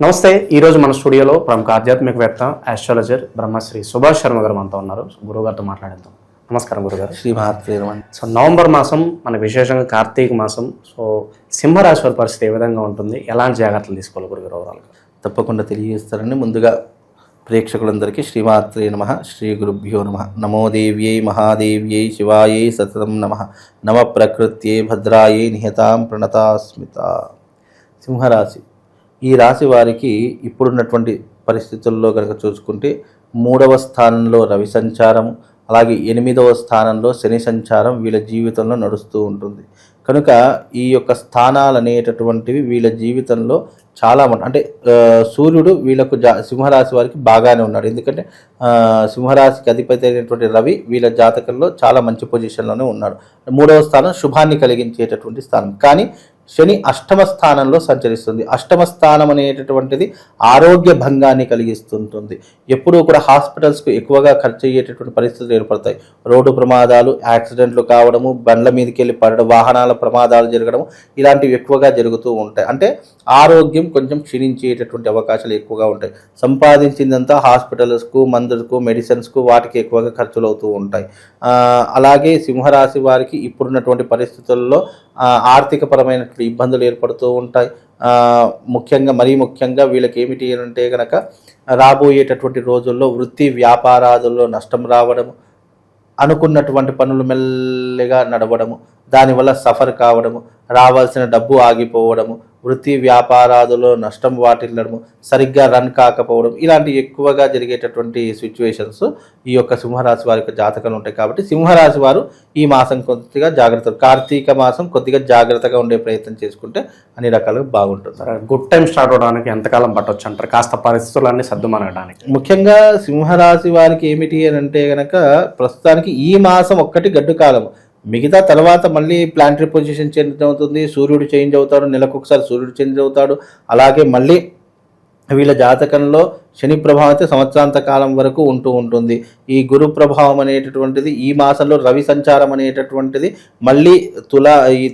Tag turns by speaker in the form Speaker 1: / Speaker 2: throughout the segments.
Speaker 1: నమస్తే. ఈరోజు మన స్టూడియోలో ప్రముఖ ఆధ్యాత్మికవేత్త ఆస్ట్రాలజర్ బ్రహ్మశ్రీ సుభాష్ శర్మ గారు మనతో ఉన్నారు. గురుగారితో మాట్లాడేద్దాం. నమస్కారం గురుగారు. సో నవంబర్ మాసం మనకు విశేషంగా కార్తీక మాసం. సో సింహరాశి వారి పరిస్థితి ఏ విధంగా ఉంటుంది, ఎలాంటి జాగ్రత్తలు తీసుకోవాలి గురుగారు ఓవరాల్గా?
Speaker 2: తప్పకుండా తెలియజేస్తారని ముందుగా ప్రేక్షకులందరికీ శ్రీమాత్రే నమః, శ్రీ గురుభ్యో నమః. నమో దేవ్యై మహాదేవ్యై శివాయై సతతం నమః. నమ ప్రకృత్యై భద్రాయై నిహతాం ప్రణతాస్మిత. సింహరాశి ఈ రాశి వారికి ఇప్పుడున్నటువంటి పరిస్థితుల్లో కనుక చూసుకుంటే 3వ స్థానంలో రవి సంచారం, అలాగే 8వ స్థానంలో శని సంచారం వీళ్ళ జీవితంలో నడుస్తూ ఉంటుంది. కనుక ఈ యొక్క స్థానాలు అనేటటువంటివి వీళ్ళ జీవితంలో చాలా అంటే సూర్యుడు వీళ్ళకు సింహరాశి వారికి బాగానే ఉన్నాడు. ఎందుకంటే సింహరాశికి అధిపతి అయినటువంటి రవి వీళ్ళ జాతకంలో చాలా మంచి పొజిషన్లోనే ఉన్నాడు. 3వ స్థానం శుభాన్ని కలిగించేటటువంటి స్థానం. కానీ శని అష్టమ స్థానంలో సంచరిస్తుంది. అష్టమ స్థానం అనేటటువంటిది ఆరోగ్య భంగాన్ని కలిగిస్తుంటుంది. ఎప్పుడూ కూడా హాస్పిటల్స్కు ఎక్కువగా ఖర్చు అయ్యేటటువంటి పరిస్థితులు ఏర్పడతాయి. రోడ్డు ప్రమాదాలు, యాక్సిడెంట్లు కావడము, బండ్ల మీదకి వెళ్ళి పడడం, వాహనాల ప్రమాదాలు జరగడం, ఇలాంటివి ఎక్కువగా జరుగుతూ ఉంటాయి. అంటే ఆరోగ్యం కొంచెం క్షీణించేటటువంటి అవకాశాలు ఎక్కువగా ఉంటాయి. సంపాదించిందంతా హాస్పిటల్స్కు, మందులకు, మెడిసిన్స్కు వాటికి ఎక్కువగా ఖర్చులు అవుతూ ఉంటాయి. అలాగే సింహరాశి వారికి ఇప్పుడున్నటువంటి పరిస్థితుల్లో ఆర్థికపరమైన ఇబ్బందులు ఏర్పడుతూ ఉంటాయి. మరీ ముఖ్యంగా వీళ్ళకి ఏమిటి అంటే కనుక రాబోయేటటువంటి రోజుల్లో వృత్తి వ్యాపారాదుల్లో నష్టం రావడము, అనుకున్నటువంటి పనులు మెల్లగా నడవడము, దానివల్ల సఫర్ కావడము, రావాల్సిన డబ్బు ఆగిపోవడము, వృత్తి వ్యాపారాదులో నష్టం వాటిల్లడము, సరిగ్గా రన్ కాకపోవడం, ఇలాంటి ఎక్కువగా జరిగేటటువంటి సిచ్యువేషన్స్ ఈ యొక్క సింహరాశి వారి యొక్క జాతకాలు ఉంటాయి. కాబట్టి సింహరాశి వారు ఈ మాసం కొద్దిగా కార్తీక మాసం కొద్దిగా జాగ్రత్తగా ఉండే ప్రయత్నం చేసుకుంటే అన్ని రకాలుగా బాగుంటుంది.
Speaker 1: గుడ్ టైం స్టార్ట్ అవడానికి ఎంతకాలం పట్టవచ్చు అంటారు, కాస్త పరిస్థితులన్నీ సర్దుమనగడానికి?
Speaker 2: ముఖ్యంగా సింహరాశి వారికి ఏమిటి అని అంటే కనుక ప్రస్తుతానికి ఈ మాసం ఒక్కటి గడ్డు కాలం. మిగతా తర్వాత మళ్ళీ ప్లానటరీ పొజిషన్ చేంజ్ అవుతుంది, సూర్యుడు చేంజ్ అవుతాడు, నెలకు ఒకసారి సూర్యుడు చేంజ్ అవుతాడు. అలాగే మళ్ళీ వీళ్ళ జాతకంలో శని ప్రభావం అయితే సంవత్సరాంత కాలం వరకు ఉంటూ ఉంటుంది. ఈ గురు ప్రభావం అనేటటువంటిది ఈ మాసంలో రవి సంచారం అనేటటువంటిది మళ్ళీ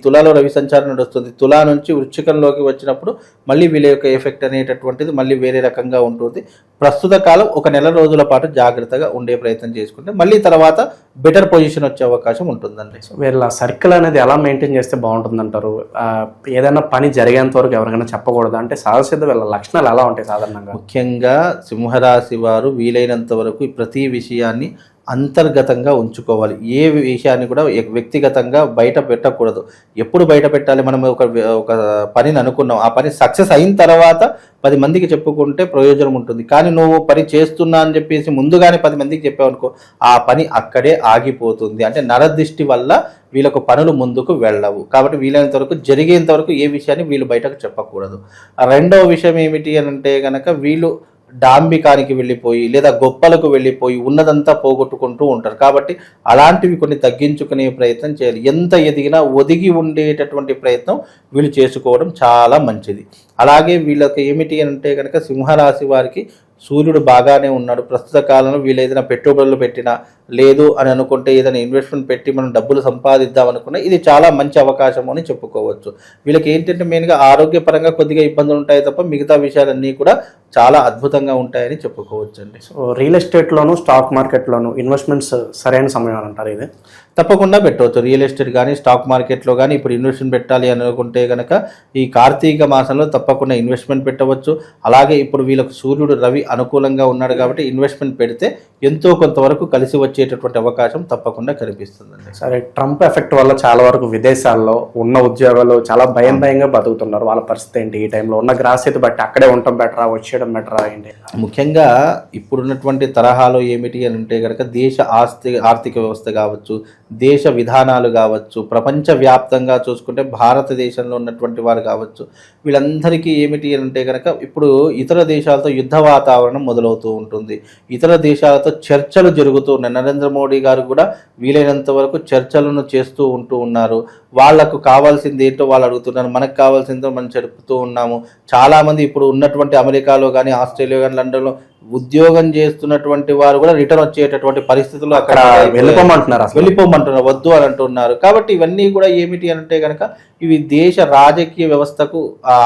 Speaker 2: తులాలో రవి సంచారం నడుస్తుంది. తులా నుంచి వృశ్చికంలోకి వచ్చినప్పుడు మళ్ళీ వీళ్ళ యొక్క ఎఫెక్ట్ అనేటటువంటిది మళ్ళీ వేరే రకంగా ఉంటుంది. ప్రస్తుత కాలం ఒక నెల రోజుల పాటు జాగ్రత్తగా ఉండే ప్రయత్నం చేసుకుంటే మళ్ళీ తర్వాత బెటర్ పొజిషన్ వచ్చే అవకాశం ఉంటుందండి.
Speaker 1: వీళ్ళ సర్కిల్ అనేది ఎలా మెయింటైన్ చేస్తే బాగుంటుంది అంటారు? ఏదైనా పని జరిగేంత వరకు ఎవరికైనా చెప్పకూడదు అంటే సహజసిద్ధ వీళ్ళ లక్షణాలు ఎలా ఉంటాయి సాధారణంగా?
Speaker 2: ముఖ్యంగా సింహరాశి వారు వీలైనంత వరకు ప్రతి విషయాన్ని అంతర్గతంగా ఉంచుకోవాలి. ఏ విషయాన్ని కూడా వ్యక్తిగతంగా బయట పెట్టకూడదు. ఎప్పుడు బయట పెట్టాలి? మనం ఒక పనిని అనుకున్నాం, ఆ పని సక్సెస్ అయిన తర్వాత 10 మందికి చెప్పుకుంటే ప్రయోజనం ఉంటుంది. కానీ నువ్వు పని చేస్తున్నా అని చెప్పేసి ముందుగానే 10 మందికి చెప్పావు అనుకో, ఆ పని అక్కడే ఆగిపోతుంది. అంటే నరదృష్టి వల్ల వీళ్ళకు పనులు ముందుకు వెళ్ళవు. కాబట్టి వీలైనంత వరకు జరిగేంత వరకు ఏ విషయాన్ని వీళ్ళు బయటకు చెప్పకూడదు. రెండవ విషయం ఏమిటి అని అంటే కనుక వీళ్ళు డాంబికానికి వెళ్ళిపోయి లేదా గొప్పలకు వెళ్ళిపోయి ఉన్నదంతా పోగొట్టుకుంటూ ఉంటారు. కాబట్టి అలాంటివి కొన్ని తగ్గించుకునే ప్రయత్నం చేయాలి. ఎంత ఎదిగినా ఒదిగి ఉండేటటువంటి ప్రయత్నం వీళ్ళు చేసుకోవడం చాలా మంచిది. అలాగే వీళ్ళకి ఏమిటి అంటే కనుక సింహరాశి వారికి సూర్యుడు బాగానే ఉన్నాడు. ప్రస్తుత కాలంలో వీళ్ళు ఏదైనా పెట్టుబడులు పెట్టినా, లేదు అని అనుకుంటే ఏదైనా ఇన్వెస్ట్మెంట్ పెట్టి మనం డబ్బులు సంపాదిద్దాం అనుకున్నా ఇది చాలా మంచి అవకాశం అని చెప్పుకోవచ్చు. వీళ్ళకి ఏంటంటే మెయిన్గా ఆరోగ్యపరంగా కొద్దిగా ఇబ్బందులు ఉంటాయి తప్ప మిగతా విషయాలన్నీ కూడా చాలా అద్భుతంగా ఉంటాయని చెప్పుకోవచ్చు అండి.
Speaker 1: సో రియల్ ఎస్టేట్లోను స్టాక్ మార్కెట్లోను ఇన్వెస్ట్మెంట్స్ సరైన సమయం అంటారు ఇది?
Speaker 2: తప్పకుండా పెట్టవచ్చు. రియల్ ఎస్టేట్ కానీ స్టాక్ మార్కెట్లో కానీ ఇప్పుడు ఇన్వెస్ట్మెంట్ పెట్టాలి అని అనుకుంటే కనుక ఈ కార్తీక మాసంలో తప్పకుండా ఇన్వెస్ట్మెంట్ పెట్టవచ్చు. అలాగే ఇప్పుడు వీళ్ళకు సూర్యుడు రవి అనుకూలంగా ఉన్నాడు కాబట్టి ఇన్వెస్ట్మెంట్ పెడితే ఎంతో కొంతవరకు కలిసి వచ్చేటటువంటి అవకాశం తప్పకుండా కనిపిస్తుందండి.
Speaker 1: సరే, ట్రంప్ ఎఫెక్ట్ వల్ల చాలా వరకు విదేశాల్లో ఉన్న ఉద్యోగాలు చాలా భయంగా బతుకుతున్నారు. వాళ్ళ పరిస్థితి ఏంటి? ఈ టైంలో ఉన్న గ్రాస్యత బట్టి అక్కడే ఉండటం బెటరా, వచ్చేయడం బెటరా ఏంటి?
Speaker 2: ముఖ్యంగా ఇప్పుడున్నటువంటి తరహాలో ఏమిటి అని అంటే కనుక దేశ ఆర్థిక వ్యవస్థ కావచ్చు, దేశ విధానాలు కావచ్చు, ప్రపంచవ్యాప్తంగా చూసుకుంటే భారతదేశంలో ఉన్నటువంటి వారు కావచ్చు, వీళ్ళందరికీ ఏమిటి అంటే కనుక ఇప్పుడు ఇతర దేశాలతో యుద్ధ వాతావరణం మొదలవుతూ ఉంటుంది. ఇతర దేశాలతో చర్చలు జరుగుతూ ఉన్నాయి. నరేంద్ర మోడీ గారు కూడా వీలైనంత వరకు చర్చలను చేస్తూ ఉన్నారు. వాళ్లకు కావాల్సింది ఏంటో వాళ్ళు అడుగుతున్నారు, మనకు కావాల్సిందో మనం చెడుపుతూ ఉన్నాము. చాలామంది ఇప్పుడు ఉన్నటువంటి అమెరికాలో కానీ, ఆస్ట్రేలియా కానీ, లండన్లో ఉద్యోగం చేస్తున్నటువంటి వారు కూడా రిటర్న్ వచ్చేటటువంటి పరిస్థితులు అక్కడ వెళ్ళిపోమంటున్నారు, వద్దు అని అంటున్నారు. కాబట్టి ఇవన్నీ కూడా ఏమిటి అంటే కనుక ఇవి దేశ రాజకీయ వ్యవస్థకు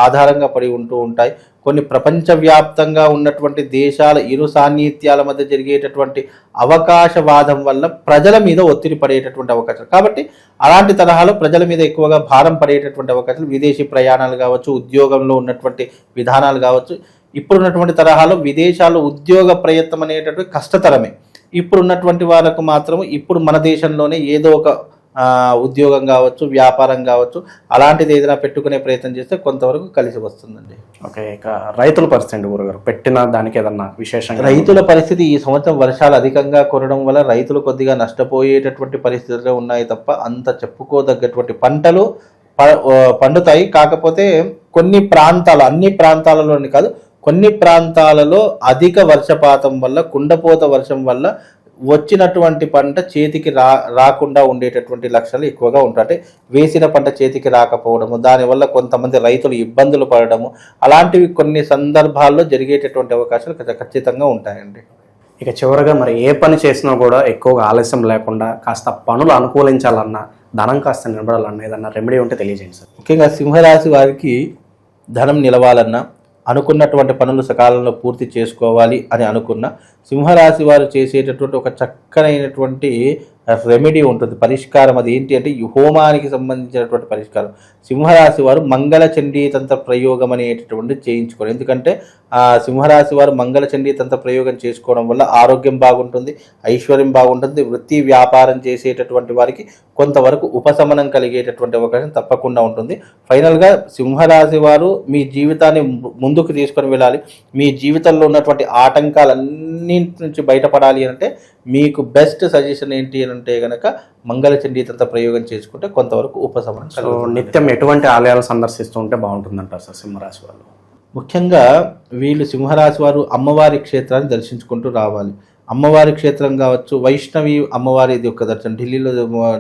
Speaker 2: ఆధారంగా పడి ఉంటూ ఉంటాయి. కొన్ని ప్రపంచవ్యాప్తంగా ఉన్నటువంటి దేశాల ఇరు సాన్నిహిత్యాల మధ్య జరిగేటటువంటి అవకాశవాదం వల్ల ప్రజల మీద ఒత్తిడి పడేటటువంటి అవకాశాలు, కాబట్టి అలాంటి తరహాలో ప్రజల మీద ఎక్కువగా భారం పడేటటువంటి అవకాశాలు, విదేశీ ప్రయాణాలు కావచ్చు, ఉద్యోగంలో ఉన్నటువంటి విధానాలు కావచ్చు. ఇప్పుడున్నటువంటి తరహాలో విదేశాల్లో ఉద్యోగ ప్రయత్నం అనేటటువంటి కష్టతరమే. ఇప్పుడున్నటువంటి వాళ్ళకు మాత్రం ఇప్పుడు మన దేశంలోనే ఏదో ఒక ఉద్యోగం కావచ్చు, వ్యాపారం కావచ్చు, అలాంటిది ఏదైనా పెట్టుకునే ప్రయత్నం చేస్తే కొంతవరకు కలిసి వస్తుందండి.
Speaker 1: ఓకే, ఇక రైతుల పరిస్థితి గురుగారు, పెట్టిన దానికి ఏదన్నా విశేషంగా?
Speaker 2: రైతుల పరిస్థితి ఈ సంవత్సరం వర్షాలు అధికంగా కురవడం వల్ల రైతులు కొద్దిగా నష్టపోయేటటువంటి పరిస్థితులు ఉన్నాయి తప్ప అంత చెప్పుకోదగ్గటువంటి పంటలు పండుతాయి. కాకపోతే కొన్ని ప్రాంతాలు, అన్ని ప్రాంతాలలోని కాదు, కొన్ని ప్రాంతాలలో అధిక వర్షపాతం వల్ల, కుండపోత వర్షం వల్ల వచ్చినటువంటి పంట చేతికి రాకుండా ఉండేటటువంటి లక్షణాలు ఎక్కువగా ఉంటాయి. అంటే వేసిన పంట చేతికి రాకపోవడము, దానివల్ల కొంతమంది రైతులు ఇబ్బందులు పడడము, అలాంటివి కొన్ని సందర్భాల్లో జరిగేటటువంటి అవకాశాలు ఖచ్చితంగా ఉంటాయండి.
Speaker 1: ఇక చివరగా మరి ఏ పని చేసినా కూడా ఎక్కువగా ఆలస్యం లేకుండా కాస్త పనులు అనుకూలించాలన్నా, ధనం కాస్త నిలబడాలన్నా ఏదన్నా రెమెడీ ఉంటే తెలియజేయండి సార్.
Speaker 2: ముఖ్యంగా సింహరాశి వారికి ధనం నిలవాలన్నా, అనుకున్నటువంటి పనులు సకాలంలో పూర్తి చేసుకోవాలి అని అనుకున్న సింహరాశి వారు చేసేటటువంటి ఒక చక్కనైనటువంటి రెమెడీ ఉంటుంది, పరిష్కారం. అది ఏంటి అంటే ఈ హోమానికి సంబంధించినటువంటి పరిష్కారం. సింహరాశి వారు మంగళ చండీ తంత్ర ప్రయోగం అనేటటువంటి చేయించుకోవాలి. ఎందుకంటే ఆ సింహరాశి వారు మంగళ చండీ తంత్ర ప్రయోగం చేసుకోవడం వల్ల ఆరోగ్యం బాగుంటుంది, ఐశ్వర్యం బాగుంటుంది, వృత్తి వ్యాపారం చేసేటటువంటి వారికి కొంతవరకు ఉపశమనం కలిగేటటువంటి అవకాశం తప్పకుండా ఉంటుంది. ఫైనల్గా సింహరాశి వారు మీ జీవితాన్ని ముందుకు తీసుకొని వెళ్ళాలి, మీ జీవితంలో ఉన్నటువంటి ఆటంకాలన్నింటి నుంచి బయటపడాలి అంటే మీకు బెస్ట్ సజెషన్ ఏంటి అని అంటే కనుక మంగళ చండీ తంత్ర ప్రయోగం చేసుకుంటే కొంతవరకు ఉపశమనం.
Speaker 1: సో నిత్యం ఎటువంటి ఆలయాలు సందర్శిస్తూ ఉంటే బాగుంటుందంటారు సార్ సింహరాశి వాళ్ళు?
Speaker 2: ముఖ్యంగా వీళ్ళు సింహరాశి వారు అమ్మవారి క్షేత్రాన్ని దర్శించుకుంటూ రావాలి. అమ్మవారి క్షేత్రం కావచ్చు, వైష్ణవి అమ్మవారిది యొక్క దర్శనం,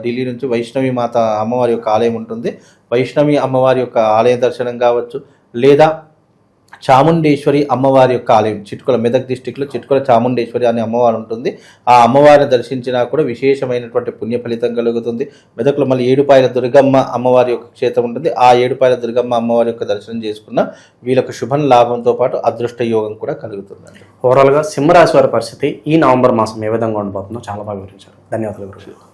Speaker 2: ఢిల్లీ నుంచి వైష్ణవి మాత అమ్మవారి యొక్క ఆలయం ఉంటుంది. వైష్ణవి అమ్మవారి యొక్క ఆలయ దర్శనం కావచ్చు, లేదా చాముండేశ్వరి అమ్మవారి యొక్క ఆలయం, చిట్కుల మెదక్ డిస్టిక్లో చిట్కుల చాముండేశ్వరి అనే అమ్మవారు ఉంటుంది. ఆ అమ్మవారిని దర్శించినా కూడా విశేషమైనటువంటి పుణ్య ఫలితం కలుగుతుంది. మెదక్లో మళ్ళీ ఏడుపాయల దుర్గమ్మ అమ్మవారి యొక్క క్షేత్రం ఉంటుంది. ఆ ఏడుపాయల దుర్గమ్మ అమ్మవారి యొక్క దర్శనం చేసుకున్న వీళ్ళకు శుభం లాభంతో పాటు అదృష్ట యోగం కూడా కలుగుతుందండి.
Speaker 1: ఓవరాల్గా సింహరాశి వారి పరిస్థితి ఈ నవంబర్ మాసం ఏ విధంగా ఉండబోతుందో చాలా బాగా వివరించారు. ధన్యవాదాలు గురుగారు.